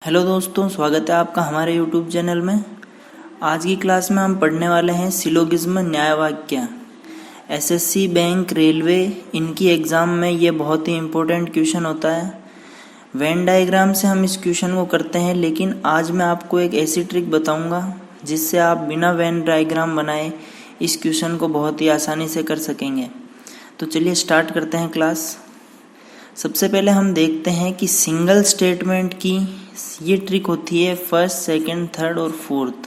Hello दोस्तों, स्वागत है आपका हमारे यूट्यूब चैनल में। आज की क्लास में हम पढ़ने वाले हैं सिलोगिज्म न्यायवाक्य। एसएससी, बैंक, रेलवे, इनकी एग्ज़ाम में ये बहुत ही इम्पोर्टेंट क्वेश्चन होता है। वेन डायग्राम से हम इस क्वेश्चन को करते हैं, लेकिन आज मैं आपको एक ऐसी ट्रिक बताऊंगा जिससे आप बिना वेन डायग्राम बनाए इस क्वेश्चन को बहुत ही आसानी से कर सकेंगे। तो चलिए स्टार्ट करते हैं क्लास। सबसे पहले हम देखते हैं कि सिंगल स्टेटमेंट की ये ट्रिक होती है फर्स्ट, सेकंड, थर्ड और फोर्थ।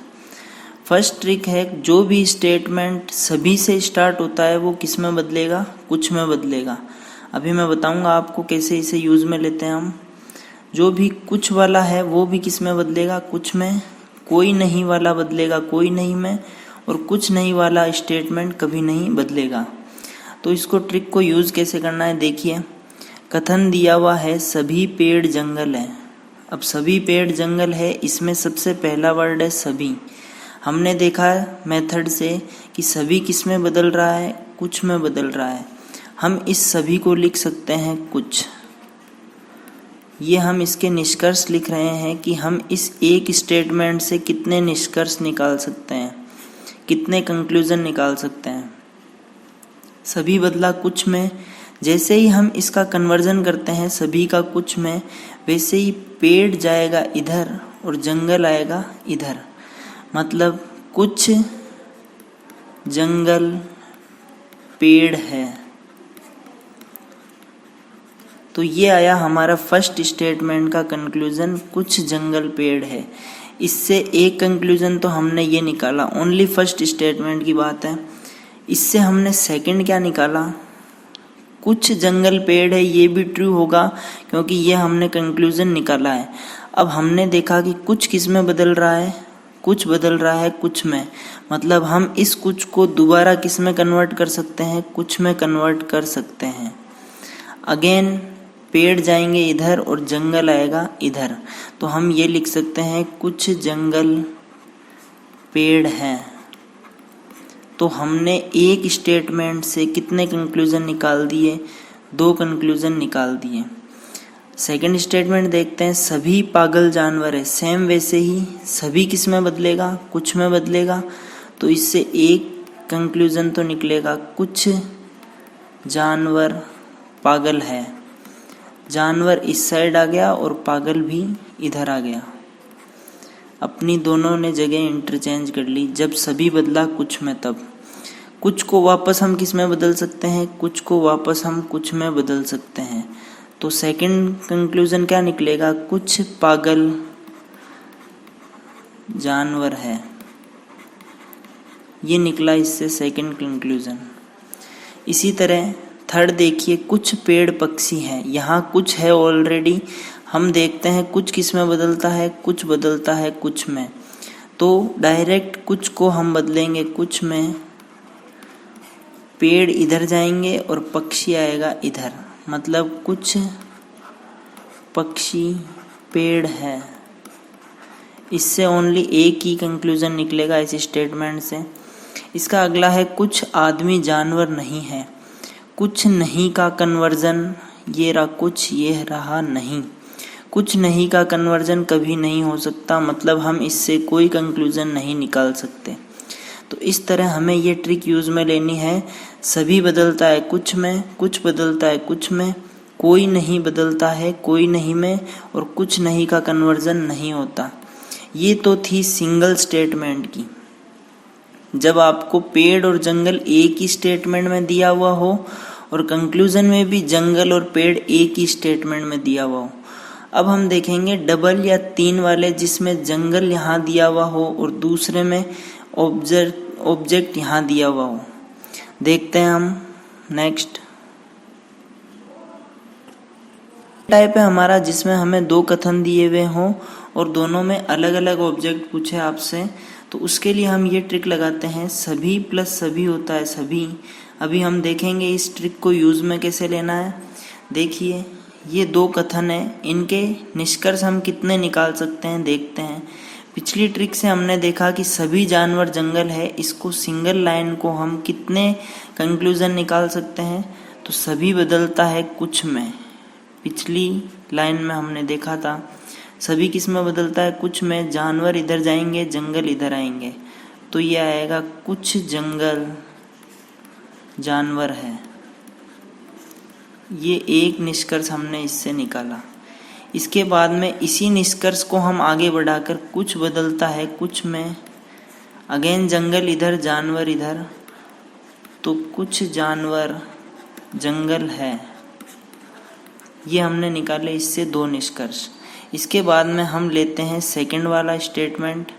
फर्स्ट ट्रिक है, जो भी स्टेटमेंट सभी से स्टार्ट होता है वो किस में बदलेगा? कुछ में बदलेगा। अभी मैं बताऊंगा आपको कैसे इसे यूज़ में लेते हैं हम। जो भी कुछ वाला है वो भी किस में बदलेगा? कुछ में। कोई नहीं वाला बदलेगा कोई नहीं में, और कुछ नहीं वाला स्टेटमेंट कभी नहीं बदलेगा। तो इसको ट्रिक को यूज़ कैसे करना है देखिए। कथन दिया हुआ है सभी पेड़ जंगल है। अब सभी पेड़ जंगल है, इसमें सबसे पहला वर्ड है सभी। हमने देखा मेथड से कि सभी किस में बदल रहा है? कुछ में बदल रहा है। हम इस सभी को लिख सकते हैं कुछ। ये हम इसके निष्कर्ष लिख रहे हैं कि हम इस एक स्टेटमेंट से कितने निष्कर्ष निकाल सकते हैं, कितने कंक्लूजन निकाल सकते हैं। सभी बदला कुछ में। जैसे ही हम इसका कन्वर्जन करते हैं सभी का कुछ में, वैसे ही पेड़ जाएगा इधर और जंगल आएगा इधर। मतलब कुछ जंगल पेड़ है। तो ये आया हमारा फर्स्ट स्टेटमेंट का कंक्लूजन, कुछ जंगल पेड़ है। इससे एक कंक्लूजन तो हमने ये निकाला, ओनली फर्स्ट स्टेटमेंट की बात है। इससे हमने सेकंड क्या निकाला? कुछ जंगल पेड़ है, ये भी ट्रू होगा क्योंकि ये हमने कंक्लूजन निकाला है। अब हमने देखा कि कुछ किस में बदल रहा है? कुछ बदल रहा है कुछ में। मतलब हम इस कुछ को दोबारा किस में कन्वर्ट कर सकते हैं? कुछ में कन्वर्ट कर सकते हैं। अगेन पेड़ जाएंगे इधर और जंगल आएगा इधर। तो हम ये लिख सकते हैं कुछ जंगल पेड़ हैं। तो हमने एक स्टेटमेंट से कितने कंक्लूजन निकाल दिए? 2 कंक्लूजन निकाल दिए। सेकंड स्टेटमेंट देखते हैं, सभी पागल जानवर है। सेम वैसे ही सभी किस में बदलेगा? कुछ में बदलेगा। तो इससे एक कंक्लूजन तो निकलेगा, कुछ जानवर पागल है। जानवर इस साइड आ गया और पागल भी इधर आ गया। अपनी दोनों ने जगह इंटरचेंज कर ली जब सभी बदला कुछ में। तब कुछ को वापस हम किस में बदल सकते हैं? कुछ को वापस हम कुछ में बदल सकते हैं। तो सेकंड कंक्लूजन क्या निकलेगा? कुछ पागल जानवर है। ये निकला इससे सेकंड कंक्लूजन। इसी तरह थर्ड देखिए, कुछ पेड़ पक्षी हैं। यहाँ कुछ है ऑलरेडी। हम देखते हैं कुछ किस में बदलता है? कुछ बदलता है कुछ में। तो डायरेक्ट कुछ को हम बदलेंगे कुछ में। पेड़ इधर जाएंगे और पक्षी आएगा इधर। मतलब कुछ पक्षी पेड़ है। इससे ओनली एक ही कंक्लूजन निकलेगा इस स्टेटमेंट से। इसका अगला है, कुछ आदमी जानवर नहीं है। कुछ नहीं का कन्वर्जन ये रहा कुछ, ये रहा नहीं। कुछ नहीं का कन्वर्जन कभी नहीं हो सकता। मतलब हम इससे कोई कंक्लूजन नहीं निकाल सकते। तो इस तरह हमें ये ट्रिक यूज़ में लेनी है। सभी बदलता है कुछ में, कुछ बदलता है कुछ में, कोई नहीं बदलता है कोई नहीं में, और कुछ नहीं का कन्वर्जन नहीं होता। ये तो थी सिंगल स्टेटमेंट की। जब आपको पेड़ और जंगल एक ही स्टेटमेंट में दिया हुआ हो और कंक्लूजन में भी जंगल और पेड़ एक ही स्टेटमेंट में दिया हुआ हो। अब हम देखेंगे डबल या 3 वाले, जिसमें जंगल यहाँ दिया हुआ हो और दूसरे में ऑब्जेक्ट यहाँ दिया हुआ हो। देखते हैं हम नेक्स्ट टाइप है हमारा, जिसमें हमें 2 कथन दिए हुए हों और दोनों में अलग अलग ऑब्जेक्ट पूछे आपसे। तो उसके लिए हम ये ट्रिक लगाते हैं, सभी प्लस सभी होता है सभी। अभी हम देखेंगे इस ट्रिक को यूज़ में कैसे लेना है। देखिए ये 2 कथन है, इनके निष्कर्ष हम कितने निकाल सकते हैं देखते हैं। पिछली ट्रिक से हमने देखा कि सभी जानवर जंगल है। इसको सिंगल लाइन को हम कितने कंक्लूजन निकाल सकते हैं? तो सभी बदलता है कुछ में। पिछली लाइन में हमने देखा था सभी किस में बदलता है? कुछ में। जानवर इधर जाएंगे, जंगल इधर आएंगे, तो ये आएगा कुछ जंगल जानवर है। ये एक निष्कर्ष हमने इससे निकाला। इसके बाद में इसी निष्कर्ष को हम आगे बढ़ाकर कुछ बदलता है कुछ में, अगेन जंगल इधर जानवर इधर, तो कुछ जानवर जंगल है। ये हमने निकाले इससे दो निष्कर्ष। इसके बाद में हम लेते हैं सेकंड वाला स्टेटमेंट।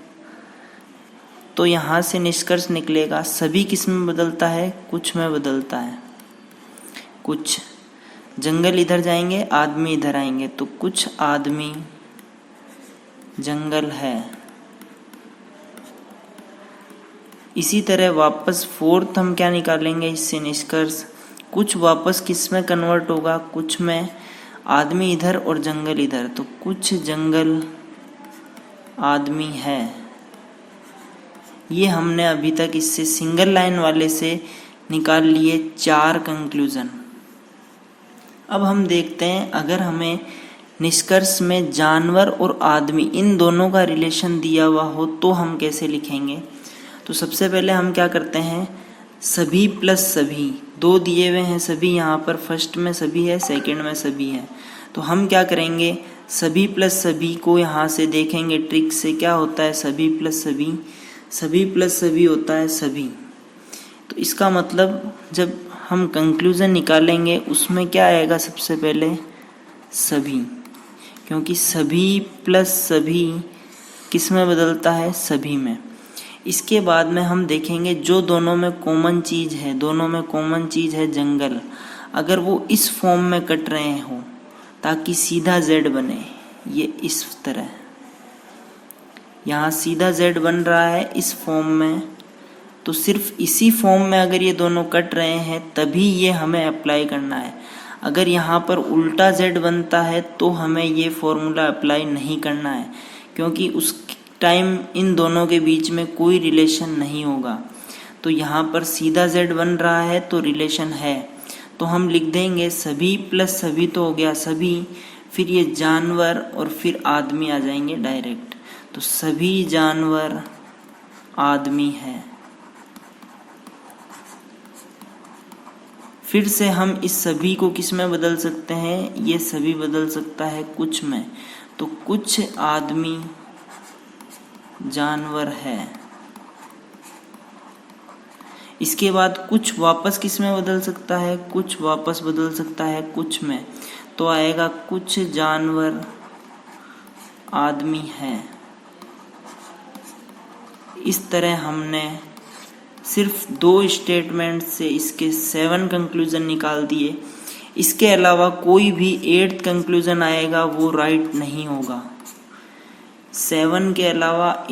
तो यहाँ से निष्कर्ष निकलेगा सभी किस में बदलता है? कुछ में बदलता है। कुछ जंगल इधर जाएंगे, आदमी इधर आएंगे, तो कुछ आदमी जंगल है। इसी तरह वापस फोर्थ हम क्या निकालेंगे इससे निष्कर्ष? कुछ वापस किस में कन्वर्ट होगा? कुछ में। आदमी इधर और जंगल इधर, तो कुछ जंगल आदमी है। ये हमने अभी तक इससे सिंगल लाइन वाले से निकाल लिए 4 कंक्लूजन। अब हम देखते हैं अगर हमें निष्कर्ष में जानवर और आदमी इन दोनों का रिलेशन दिया हुआ हो तो हम कैसे लिखेंगे। तो सबसे पहले हम क्या करते हैं, सभी प्लस सभी, दो दिए हुए हैं सभी, यहाँ पर फर्स्ट में सभी है, सेकंड में सभी है, तो हम क्या करेंगे, सभी प्लस सभी को यहाँ से देखेंगे ट्रिक से क्या होता है, सभी प्लस सभी, सभी प्लस सभी होता है सभी। तो इसका मतलब जब हम कंक्लूजन निकालेंगे उसमें क्या आएगा, सबसे पहले सभी, क्योंकि सभी प्लस सभी किस में बदलता है, सभी में। इसके बाद में हम देखेंगे जो दोनों में कॉमन चीज़ है, दोनों में कॉमन चीज़ है जंगल, अगर वो इस फॉर्म में कट रहे हो ताकि सीधा जेड बने, ये इस तरह, यहाँ सीधा जेड बन रहा है इस फॉर्म में, तो सिर्फ इसी फॉर्म में अगर ये दोनों कट रहे हैं तभी ये हमें अप्लाई करना है। अगर यहाँ पर उल्टा जेड बनता है तो हमें ये फॉर्मूला अप्लाई नहीं करना है, क्योंकि उस टाइम इन दोनों के बीच में कोई रिलेशन नहीं होगा। तो यहाँ पर सीधा जेड बन रहा है तो रिलेशन है, तो हम लिख देंगे सभी प्लस सभी, तो हो गया सभी, फिर ये जानवर और फिर आदमी आ जाएंगे डायरेक्ट, तो सभी जानवर आदमी है। फिर से हम इस सभी को किस में बदल सकते हैं, ये सभी बदल सकता है कुछ में, तो कुछ आदमी जानवर है। इसके बाद कुछ वापस किस में बदल सकता है, कुछ वापस बदल सकता है कुछ में, तो आएगा कुछ जानवर आदमी है। इस तरह हमने सिर्फ 2 स्टेटमेंट से इसके 7 कंक्लूजन निकाल दिए। इसके अलावा कोई भी 8th कंक्लूजन आएगा वो राइट नहीं होगा। 7 के अलावा